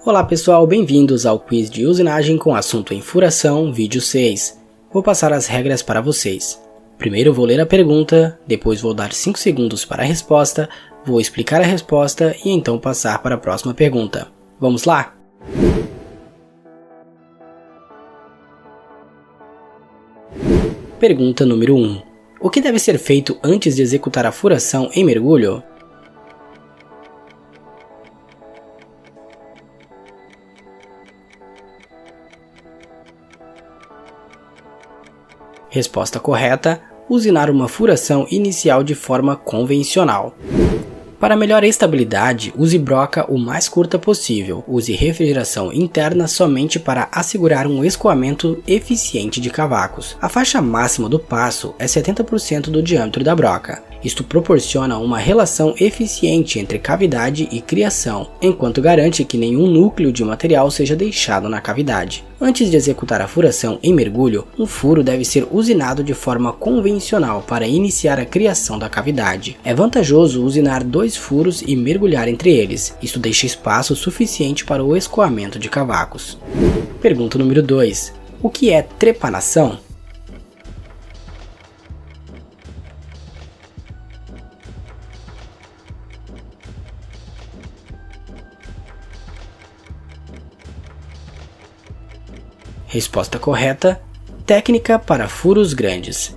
Olá pessoal, bem-vindos ao quiz de usinagem com assunto em furação, vídeo 6. Vou passar as regras para vocês. Primeiro vou ler a pergunta, depois vou dar 5 segundos para a resposta, vou explicar a resposta e então passar para a próxima pergunta. Vamos lá? Pergunta número 1. O que deve ser feito antes de executar a furação em mergulho? Resposta correta: usinar uma furação inicial de forma convencional. Para melhor estabilidade, use broca o mais curta possível. Use refrigeração interna somente para assegurar um escoamento eficiente de cavacos. A faixa máxima do passo é 70% do diâmetro da broca. Isto proporciona uma relação eficiente entre cavidade e criação, enquanto garante que nenhum núcleo de material seja deixado na cavidade. Antes de executar a furação em mergulho, um furo deve ser usinado de forma convencional para iniciar a criação da cavidade. É vantajoso usinar 2 furos e mergulhar entre eles. Isto deixa espaço suficiente para o escoamento de cavacos. Pergunta número 2. O que é trepanação? Resposta correta: técnica para furos grandes.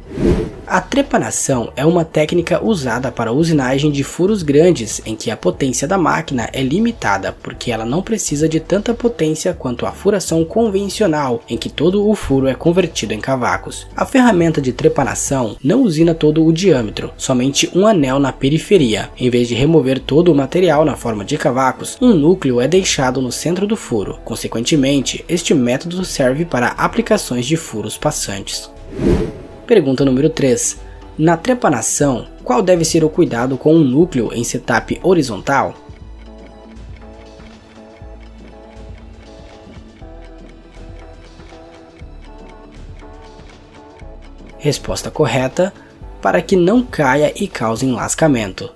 A trepanação é uma técnica usada para a usinagem de furos grandes em que a potência da máquina é limitada porque ela não precisa de tanta potência quanto a furação convencional em que todo o furo é convertido em cavacos. A ferramenta de trepanação não usina todo o diâmetro, somente um anel na periferia. Em vez de remover todo o material na forma de cavacos, um núcleo é deixado no centro do furo. Consequentemente, este método serve para aplicações de furos passantes. Pergunta número 3. Na trepanação, qual deve ser o cuidado com um núcleo em setup horizontal? Resposta correta: para que não caia e cause lascamento.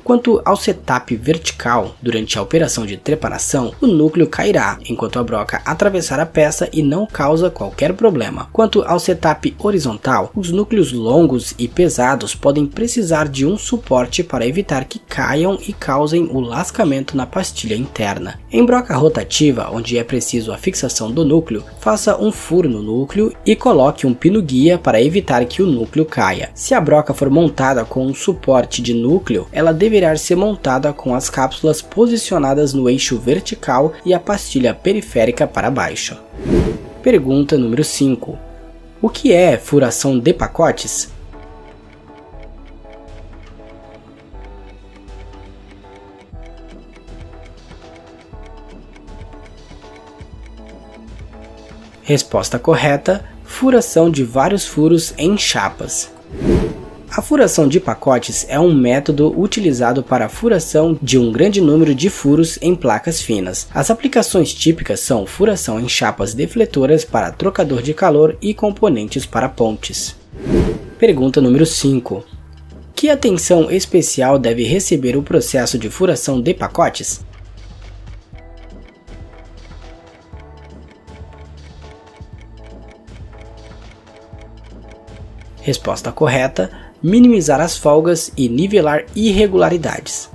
Quanto ao setup vertical, durante a operação de trepanação, o núcleo cairá enquanto a broca atravessar a peça e não causa qualquer problema. Quanto ao setup horizontal, os núcleos longos e pesados podem precisar de um suporte para evitar que caiam e causem o lascamento na pastilha interna. Em broca rotativa, onde é preciso a fixação do núcleo, faça um furo no núcleo e coloque um pino guia para evitar que o núcleo caia. Se a broca for montada com um suporte de núcleo, ela deverá ser montada com as cápsulas posicionadas no eixo vertical e a pastilha periférica para baixo. Pergunta número 5. O que é furação de pacotes? Resposta correta: furação de vários furos em chapas. A furação de pacotes é um método utilizado para a furação de um grande número de furos em placas finas. As aplicações típicas são furação em chapas defletoras para trocador de calor e componentes para pontes. Pergunta número 5. Que atenção especial deve receber o processo de furação de pacotes? Resposta correta: minimizar as folgas e nivelar irregularidades.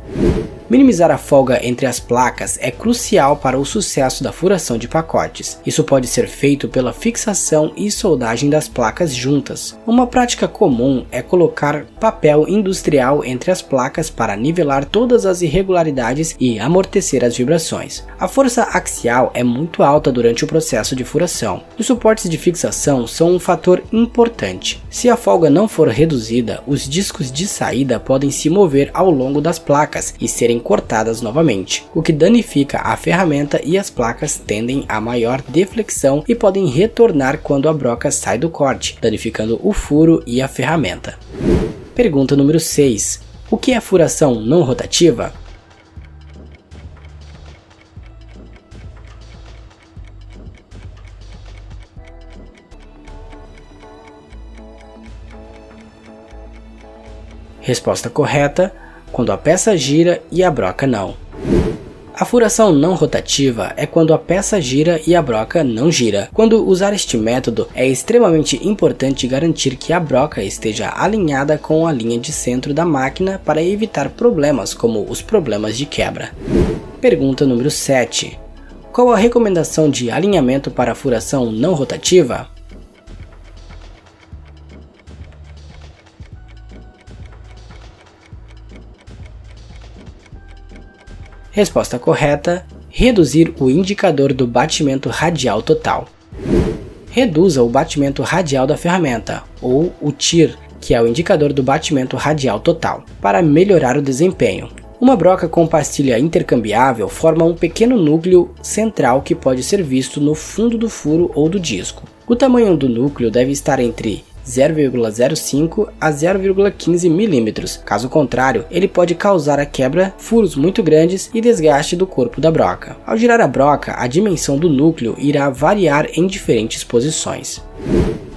Minimizar a folga entre as placas é crucial para o sucesso da furação de pacotes. Isso pode ser feito pela fixação e soldagem das placas juntas. Uma prática comum é colocar papel industrial entre as placas para nivelar todas as irregularidades e amortecer as vibrações. A força axial é muito alta durante o processo de furação. Os suportes de fixação são um fator importante. Se a folga não for reduzida, os discos de saída podem se mover ao longo das placas e serem cortadas novamente, o que danifica a ferramenta e as placas tendem a maior deflexão e podem retornar quando a broca sai do corte, danificando o furo e a ferramenta. Pergunta número 6. O que é furação não rotativa? Resposta correta: quando a peça gira e a broca não. A furação não rotativa é quando a peça gira e a broca não gira. Quando usar este método, é extremamente importante garantir que a broca esteja alinhada com a linha de centro da máquina para evitar problemas como os problemas de quebra. Pergunta número 7. Qual a recomendação de alinhamento para a furação não rotativa? Resposta correta: reduzir o indicador do batimento radial total. Reduza o batimento radial da ferramenta, ou o TIR, que é o indicador do batimento radial total, para melhorar o desempenho. Uma broca com pastilha intercambiável forma um pequeno núcleo central que pode ser visto no fundo do furo ou do disco. O tamanho do núcleo deve estar entre 0,05 a 0,15 mm, caso contrário, ele pode causar a quebra, furos muito grandes e desgaste do corpo da broca. Ao girar a broca, a dimensão do núcleo irá variar em diferentes posições.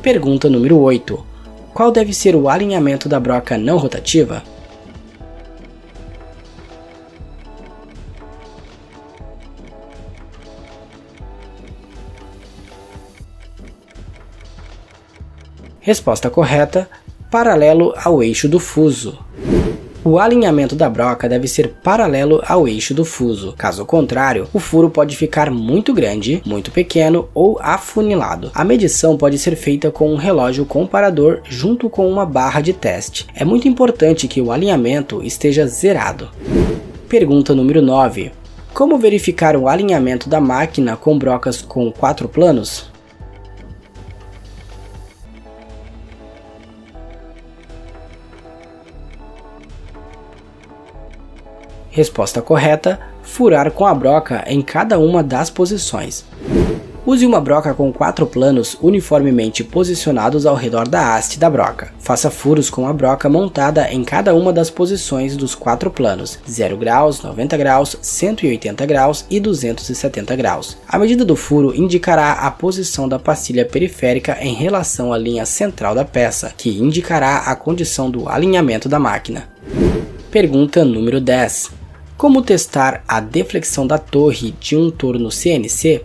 Pergunta número 8. Qual deve ser o alinhamento da broca não rotativa? Resposta correta: paralelo ao eixo do fuso. O alinhamento da broca deve ser paralelo ao eixo do fuso. Caso contrário, o furo pode ficar muito grande, muito pequeno ou afunilado. A medição pode ser feita com um relógio comparador junto com uma barra de teste. É muito importante que o alinhamento esteja zerado. Pergunta número 9. Como verificar o alinhamento da máquina com brocas com 4 planos? Resposta correta: furar com a broca em cada uma das posições. Use uma broca com 4 planos uniformemente posicionados ao redor da haste da broca. Faça furos com a broca montada em cada uma das posições dos 4 planos, 0 graus, 90 graus, 180 graus e 270 graus. A medida do furo indicará a posição da pastilha periférica em relação à linha central da peça, que indicará a condição do alinhamento da máquina. Pergunta número 10. Como testar a deflexão da torre de um torno CNC?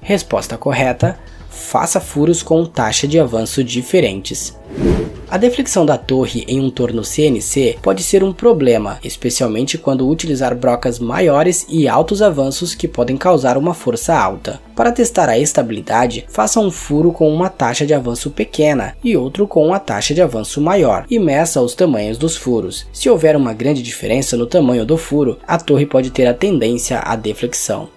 Resposta correta: faça furos com taxa de avanço diferentes. A deflexão da torre em um torno CNC pode ser um problema, especialmente quando utilizar brocas maiores e altos avanços que podem causar uma força alta. Para testar a estabilidade, faça um furo com uma taxa de avanço pequena e outro com uma taxa de avanço maior e meça os tamanhos dos furos. Se houver uma grande diferença no tamanho do furo, a torre pode ter a tendência à deflexão.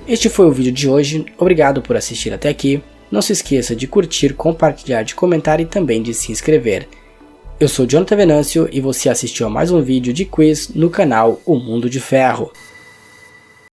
Este foi o vídeo de hoje, obrigado por assistir até aqui. Não se esqueça de curtir, compartilhar, de comentar e também de se inscrever. Eu sou Jonathan Venâncio e você assistiu a mais um vídeo de quiz no canal O Mundo de Ferro.